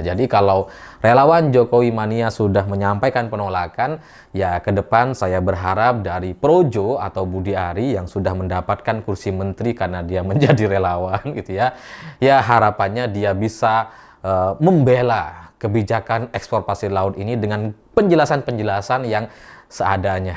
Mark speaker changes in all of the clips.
Speaker 1: Jadi kalau relawan Jokowi Mania sudah menyampaikan penolakan, ya ke depan saya berharap dari Projo atau Budi Ari yang sudah mendapatkan kursi menteri karena dia menjadi relawan gitu ya. Ya harapannya dia bisa membela kebijakan ekspor pasir laut ini dengan penjelasan-penjelasan yang seadanya.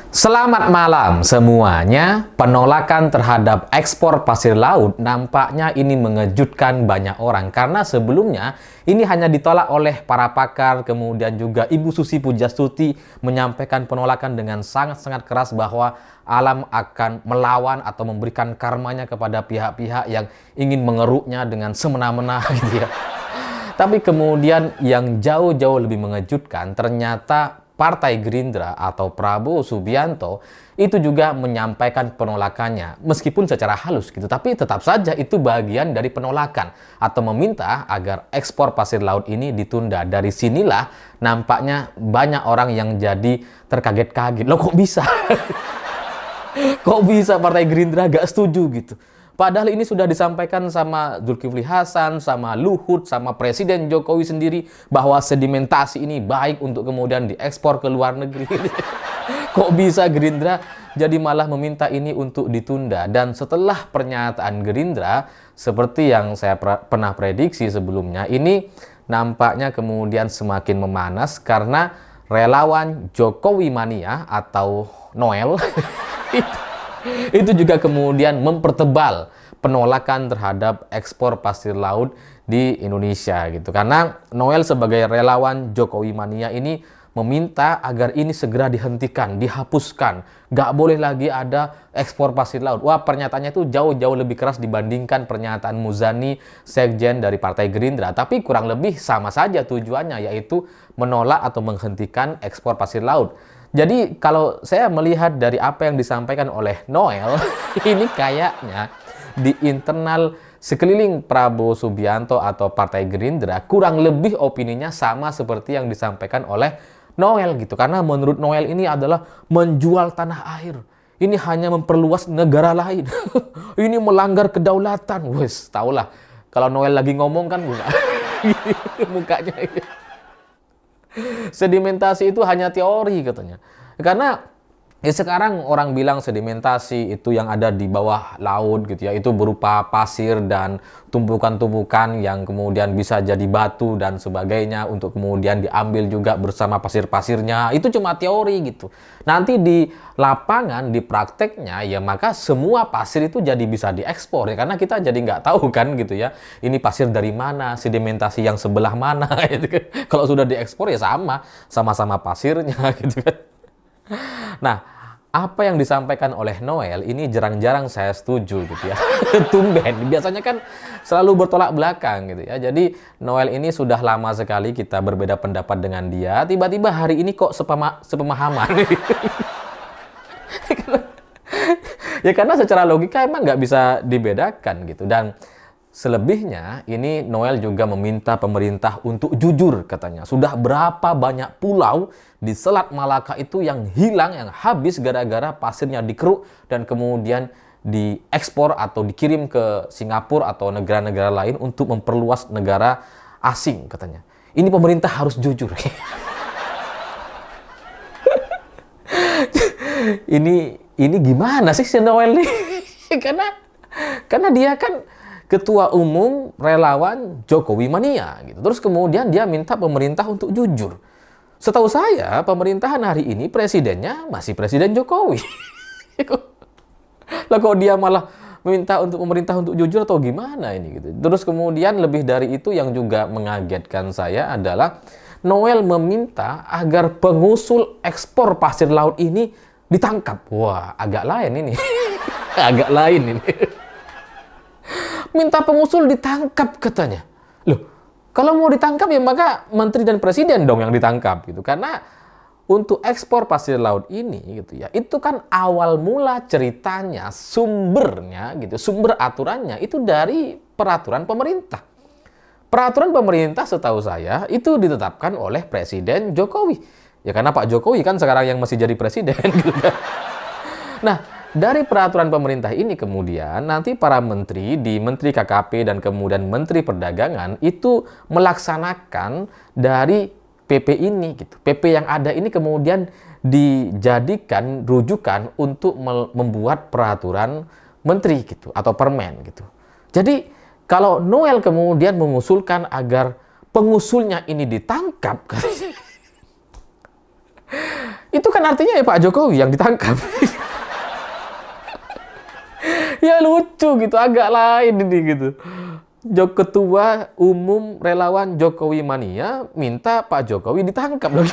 Speaker 1: Selamat malam semuanya. Penolakan terhadap ekspor pasir laut nampaknya ini mengejutkan banyak orang karena sebelumnya ini hanya ditolak oleh para pakar, kemudian juga Ibu Susi Pujastuti menyampaikan penolakan dengan sangat-sangat keras bahwa alam akan melawan atau memberikan karmanya kepada pihak-pihak yang ingin mengeruknya dengan semena-mena gitu ya. Tapi kemudian yang jauh-jauh lebih mengejutkan ternyata Partai Gerindra atau Prabowo Subianto itu juga menyampaikan penolakannya meskipun secara halus gitu, tapi tetap saja itu bagian dari penolakan atau meminta agar ekspor pasir laut ini ditunda. Dari sinilah nampaknya banyak orang yang jadi terkaget-kaget. Loh kok bisa? Kok bisa Partai Gerindra gak setuju gitu? Padahal ini sudah disampaikan sama Zulkifli Hasan, sama Luhut, sama Presiden Jokowi sendiri bahwa sedimentasi ini baik untuk kemudian diekspor ke luar negeri. Kok bisa Gerindra jadi malah meminta ini untuk ditunda? Dan setelah pernyataan Gerindra, seperti yang saya pernah prediksi sebelumnya, ini nampaknya kemudian semakin memanas karena relawan Jokowi Mania atau Noel itu juga kemudian mempertebal penolakan terhadap ekspor pasir laut di Indonesia gitu. Karena Noel sebagai relawan Jokowi Mania ini meminta agar ini segera dihentikan, dihapuskan. Gak boleh lagi ada ekspor pasir laut. Wah, pernyataannya itu jauh-jauh lebih keras dibandingkan pernyataan Muzani, sekjen dari Partai Gerindra. Tapi kurang lebih sama saja tujuannya, yaitu menolak atau menghentikan ekspor pasir laut. Jadi kalau saya melihat dari apa yang disampaikan oleh Noel, ini kayaknya di internal sekeliling Prabowo Subianto atau Partai Gerindra kurang lebih opininya sama seperti yang disampaikan oleh Noel gitu. Karena menurut Noel ini adalah menjual tanah air. Ini hanya memperluas negara lain. Ini melanggar kedaulatan. Wes, tahulah kalau Noel lagi ngomong kan mukanya. Sedimentasi itu hanya teori katanya. Karena ya sekarang orang bilang sedimentasi itu yang ada di bawah laut gitu ya, itu berupa pasir dan tumpukan-tumpukan yang kemudian bisa jadi batu dan sebagainya untuk kemudian diambil juga bersama pasir-pasirnya. Itu cuma teori gitu. Nanti di lapangan, di prakteknya ya maka semua pasir itu jadi bisa diekspor ya, karena kita jadi nggak tahu kan gitu ya, ini pasir dari mana, sedimentasi yang sebelah mana gitu kan. Kalau sudah diekspor ya sama-sama pasirnya gitu kan. Nah, apa yang disampaikan oleh Noel ini jarang-jarang saya setuju gitu ya. Tumben, biasanya kan selalu bertolak belakang gitu ya. Jadi Noel ini sudah lama sekali kita berbeda pendapat dengan dia. Tiba-tiba hari ini kok sepemahaman. Ya karena secara logika emang nggak bisa dibedakan gitu. Dan selebihnya ini Noel juga meminta pemerintah untuk jujur katanya. Sudah berapa banyak pulau di Selat Malaka itu yang hilang, yang habis gara-gara pasirnya dikeruk dan kemudian diekspor atau dikirim ke Singapura atau negara-negara lain untuk memperluas negara asing katanya. Ini pemerintah harus jujur. Ini gimana sih si Noel nih? Karena dia kan ketua umum relawan Jokowi Mania gitu. Terus kemudian dia minta pemerintah untuk jujur. Setahu saya pemerintahan hari ini presidennya masih Presiden Jokowi. Lah kok dia malah minta untuk pemerintah untuk jujur atau gimana ini gitu. Terus kemudian lebih dari itu yang juga mengagetkan saya adalah Noel meminta agar pengusul ekspor pasir laut ini ditangkap. Wah, agak lain ini. Agak lain ini. Minta pengusul ditangkap katanya. Loh, kalau mau ditangkap ya maka menteri dan presiden dong yang ditangkap gitu. Karena untuk ekspor pasir laut ini gitu ya, itu kan awal mula ceritanya, sumbernya gitu, sumber aturannya itu dari peraturan pemerintah. Peraturan pemerintah setahu saya itu ditetapkan oleh Presiden Jokowi. Ya karena Pak Jokowi kan sekarang yang masih jadi presiden gitu kan. Nah, dari peraturan pemerintah ini kemudian nanti para menteri di Menteri KKP dan kemudian Menteri Perdagangan itu melaksanakan dari PP ini gitu. PP yang ada ini kemudian dijadikan rujukan untuk membuat peraturan menteri gitu atau permen gitu. Jadi kalau Noel kemudian mengusulkan agar pengusulnya ini ditangkap, itu kan artinya ya Pak Jokowi yang ditangkap. Ya lucu gitu, agak lain ini gitu. Ketua Umum Relawan Jokowi Mania minta Pak Jokowi ditangkap loh.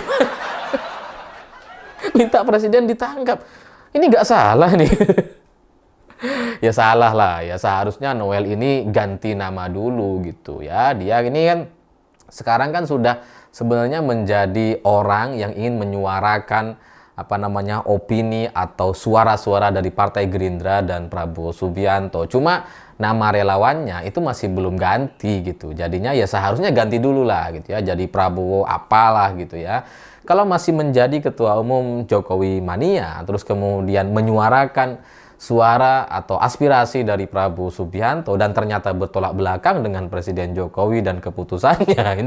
Speaker 1: Minta presiden ditangkap. Ini nggak salah nih. Ya salah lah, ya seharusnya Noel ini ganti nama dulu gitu ya. Dia ini kan sekarang kan sudah sebenarnya menjadi orang yang ingin menyuarakan opini atau suara-suara dari Partai Gerindra dan Prabowo Subianto. Cuma nama relawannya itu masih belum ganti gitu. Jadinya ya seharusnya ganti dulu lah gitu ya. Jadi Prabowo apalah gitu ya. Kalau masih menjadi Ketua Umum Jokowi Mania, terus kemudian menyuarakan suara atau aspirasi dari Prabowo Subianto dan ternyata bertolak belakang dengan Presiden Jokowi dan keputusannya.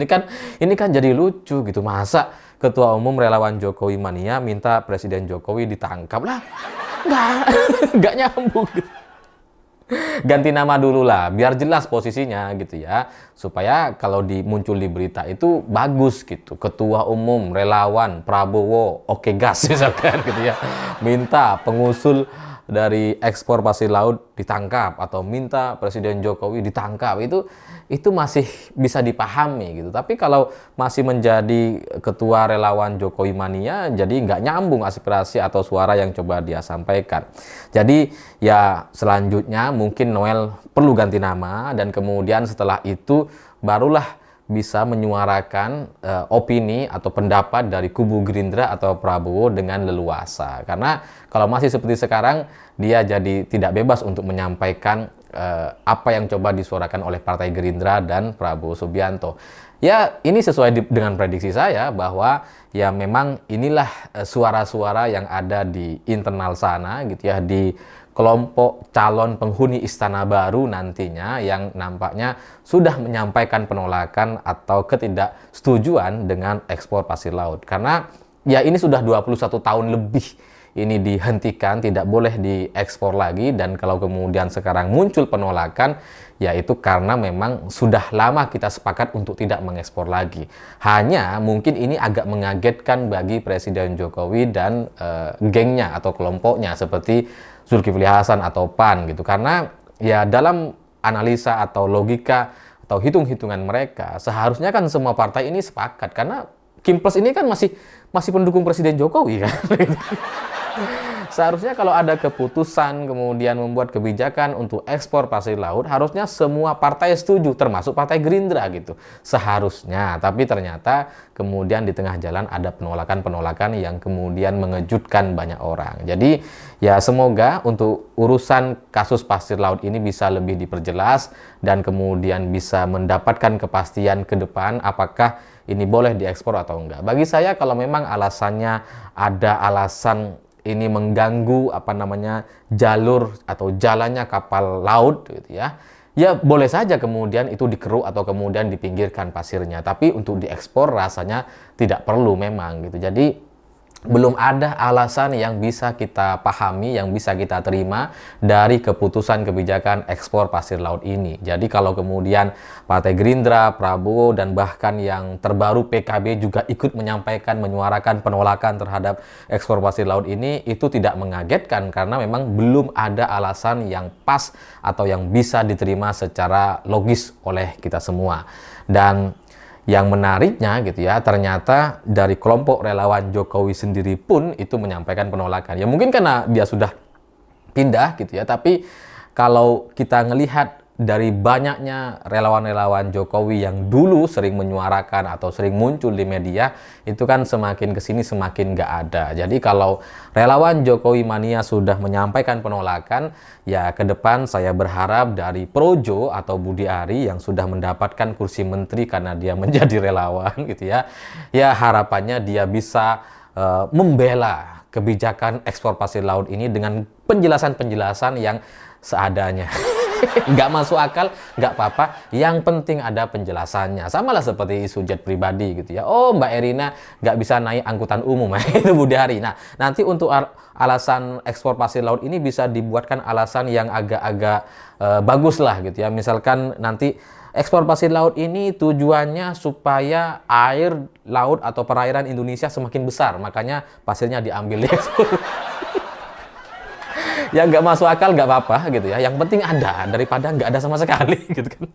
Speaker 1: Ini kan jadi lucu gitu. Masa Ketua Umum Relawan Jokowi Mania minta Presiden Jokowi ditangkap lah? Nggak nyambung gitu. Ganti nama dulu lah, biar jelas posisinya gitu ya. Supaya kalau muncul di berita itu bagus gitu. Ketua Umum Relawan Prabowo Oke Gas misalkan gitu ya. Minta pengusul dari ekspor pasir laut ditangkap atau minta Presiden Jokowi ditangkap, itu masih bisa dipahami gitu. Tapi kalau masih menjadi ketua relawan Jokowi Mania, jadi nggak nyambung aspirasi atau suara yang coba dia sampaikan. Jadi ya selanjutnya mungkin Noel perlu ganti nama dan kemudian setelah itu barulah bisa menyuarakan opini atau pendapat dari kubu Gerindra atau Prabowo dengan leluasa. Karena kalau masih seperti sekarang, dia jadi tidak bebas untuk menyampaikan apa yang coba disuarakan oleh Partai Gerindra dan Prabowo Subianto. Ya, ini sesuai dengan prediksi saya bahwa ya memang inilah suara-suara yang ada di internal sana gitu ya, di kelompok calon penghuni Istana Baru nantinya yang nampaknya sudah menyampaikan penolakan atau ketidaksetujuan dengan ekspor pasir laut. Karena ya ini sudah 21 tahun lebih ini dihentikan, tidak boleh diekspor lagi, dan kalau kemudian sekarang muncul penolakan, yaitu karena memang sudah lama kita sepakat untuk tidak mengekspor lagi. Hanya mungkin ini agak mengagetkan bagi Presiden Jokowi dan gengnya atau kelompoknya seperti Zulkifli Hasan atau PAN gitu. Karena ya dalam analisa atau logika atau hitung-hitungan mereka, seharusnya kan semua partai ini sepakat karena Kim Plus ini kan masih pendukung Presiden Jokowi kan. Seharusnya kalau ada keputusan kemudian membuat kebijakan untuk ekspor pasir laut, harusnya semua partai setuju, termasuk Partai Gerindra gitu. Seharusnya, tapi ternyata kemudian di tengah jalan ada penolakan-penolakan yang kemudian mengejutkan banyak orang. Jadi ya semoga untuk urusan kasus pasir laut ini bisa lebih diperjelas dan kemudian bisa mendapatkan kepastian ke depan apakah ini boleh diekspor atau enggak. Bagi saya kalau memang alasannya ada alasan ini mengganggu jalur atau jalannya kapal laut gitu ya. Ya boleh saja kemudian itu dikeruk atau kemudian dipinggirkan pasirnya, tapi untuk diekspor rasanya tidak perlu memang gitu. Jadi belum ada alasan yang bisa kita pahami, yang bisa kita terima dari keputusan kebijakan ekspor pasir laut ini. Jadi kalau kemudian Partai Gerindra, Prabowo, dan bahkan yang terbaru PKB juga ikut menyampaikan, menyuarakan penolakan terhadap ekspor pasir laut ini, itu tidak mengagetkan karena memang belum ada alasan yang pas atau yang bisa diterima secara logis oleh kita semua. Dan yang menariknya gitu ya, ternyata dari kelompok relawan Jokowi sendiri pun itu menyampaikan penolakan. Ya mungkin karena dia sudah pindah gitu ya, tapi kalau kita ngelihat dari banyaknya relawan-relawan Jokowi yang dulu sering menyuarakan atau sering muncul di media, itu kan semakin kesini semakin nggak ada. Jadi kalau relawan Jokowi Mania sudah menyampaikan penolakan, ya ke depan saya berharap dari Projo atau Budi Ari yang sudah mendapatkan kursi menteri karena dia menjadi relawan gitu ya, ya harapannya dia bisa membela kebijakan ekspor pasir laut ini dengan penjelasan-penjelasan yang seadanya. Nggak masuk akal, nggak apa-apa. Yang penting ada penjelasannya. Sama lah seperti isu jet pribadi gitu ya. Oh, Mbak Erina nggak bisa naik angkutan umum. Itu Budi Ari. Nah, nanti untuk alasan ekspor pasir laut ini bisa dibuatkan alasan yang agak-agak bagus lah gitu ya. Misalkan nanti ekspor pasir laut ini tujuannya supaya air laut atau perairan Indonesia semakin besar. Makanya pasirnya diambil diekspor. Ya nggak masuk akal nggak apa-apa gitu ya. Yang penting ada daripada nggak ada sama sekali gitu kan.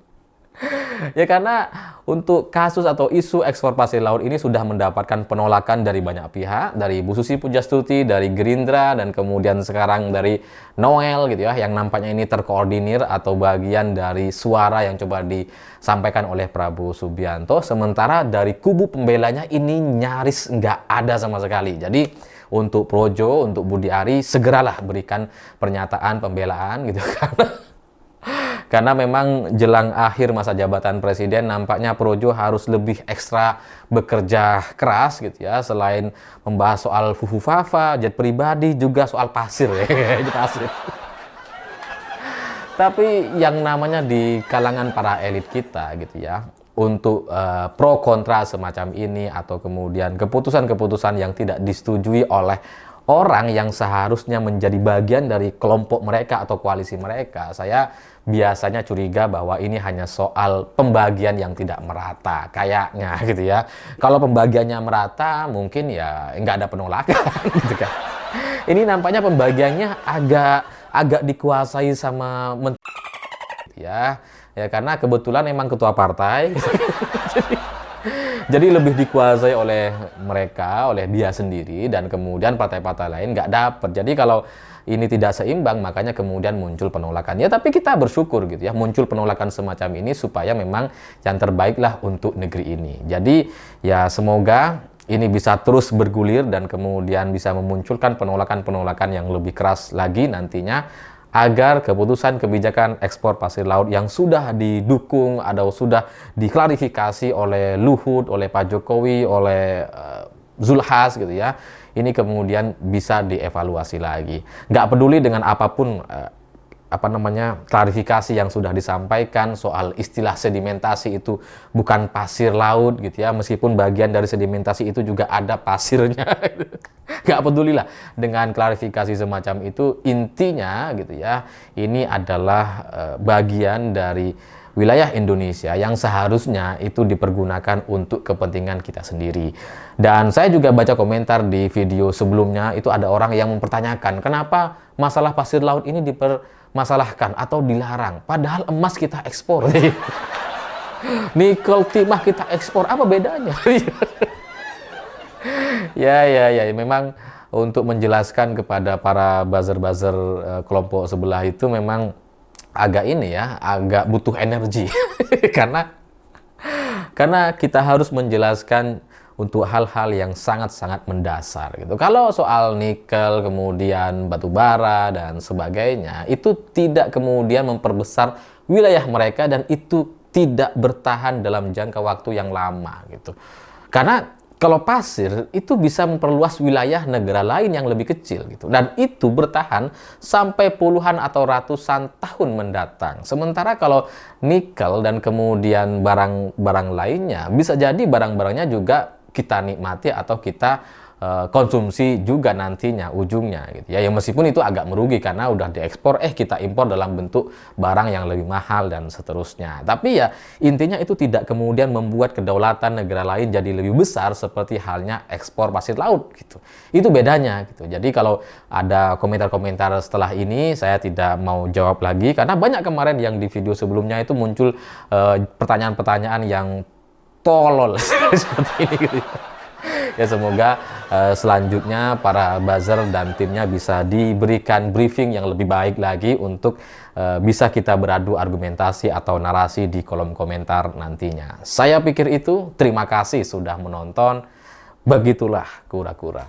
Speaker 1: Ya karena untuk kasus atau isu ekspor pasir laut ini sudah mendapatkan penolakan dari banyak pihak, dari Bu Susi Pujastuti, dari Gerindra, dan kemudian sekarang dari Noel gitu ya, yang nampaknya ini terkoordinir atau bagian dari suara yang coba disampaikan oleh Prabowo Subianto. Sementara dari kubu pembelanya ini nyaris nggak ada sama sekali. Jadi untuk Projo, untuk Budi Ari, segeralah berikan pernyataan pembelaan gitu karena memang jelang akhir masa jabatan presiden nampaknya Projo harus lebih ekstra bekerja keras gitu ya, selain membahas soal Fufu Fafa, jet pribadi, juga soal pasir ya. Pasir. Tapi yang namanya di kalangan para elit kita gitu ya, untuk pro kontra semacam ini atau kemudian keputusan-keputusan yang tidak disetujui oleh orang yang seharusnya menjadi bagian dari kelompok mereka atau koalisi mereka, saya biasanya curiga bahwa ini hanya soal pembagian yang tidak merata kayaknya gitu ya. Kalau pembagiannya merata mungkin ya nggak ada penolakan gitu kan. Ini nampaknya pembagiannya agak dikuasai sama ya karena kebetulan emang ketua partai. jadi lebih dikuasai oleh mereka, oleh dia sendiri, dan kemudian partai-partai lain nggak dapet. Jadi kalau ini tidak seimbang, makanya kemudian muncul penolakan. Ya tapi kita bersyukur gitu ya, muncul penolakan semacam ini supaya memang yang terbaik lah untuk negeri ini. Jadi ya semoga ini bisa terus bergulir dan kemudian bisa memunculkan penolakan-penolakan yang lebih keras lagi nantinya, agar keputusan kebijakan ekspor pasir laut yang sudah didukung atau sudah diklarifikasi oleh Luhut, oleh Pak Jokowi, oleh Zulhas gitu ya, ini kemudian bisa dievaluasi lagi. Nggak peduli dengan apapun klarifikasi yang sudah disampaikan soal istilah sedimentasi itu bukan pasir laut gitu ya, meskipun bagian dari sedimentasi itu juga ada pasirnya. Nggak peduli lah dengan klarifikasi semacam itu, intinya gitu ya, ini adalah bagian dari wilayah Indonesia yang seharusnya itu dipergunakan untuk kepentingan kita sendiri. Dan saya juga baca komentar di video sebelumnya, itu ada orang yang mempertanyakan kenapa masalah pasir laut ini dipermasalahkan atau dilarang, padahal emas kita ekspor. Nikel, timah kita ekspor, apa bedanya? Ya, memang untuk menjelaskan kepada para buzzer-buzzer kelompok sebelah itu memang agak agak butuh energi. karena kita harus menjelaskan untuk hal-hal yang sangat-sangat mendasar gitu. Kalau soal nikel, kemudian batu bara dan sebagainya, itu tidak kemudian memperbesar wilayah mereka dan itu tidak bertahan dalam jangka waktu yang lama gitu. Karena kalau pasir itu bisa memperluas wilayah negara lain yang lebih kecil gitu, dan itu bertahan sampai puluhan atau ratusan tahun mendatang. Sementara kalau nikel dan kemudian barang-barang lainnya, bisa jadi barang-barangnya juga kita nikmati atau kita konsumsi juga nantinya ujungnya gitu ya. Meskipun itu agak merugi karena udah diekspor, kita impor dalam bentuk barang yang lebih mahal dan seterusnya. Tapi ya intinya itu tidak kemudian membuat kedaulatan negara lain jadi lebih besar seperti halnya ekspor pasir laut gitu. Itu bedanya gitu. Jadi kalau ada komentar-komentar setelah ini, saya tidak mau jawab lagi karena banyak kemarin yang di video sebelumnya itu muncul pertanyaan-pertanyaan yang tolol seperti ini gitu. Ya semoga selanjutnya para buzzer dan timnya bisa diberikan briefing yang lebih baik lagi untuk bisa kita beradu argumentasi atau narasi di kolom komentar nantinya. Saya pikir itu. Terima kasih sudah menonton. Begitulah kura-kura.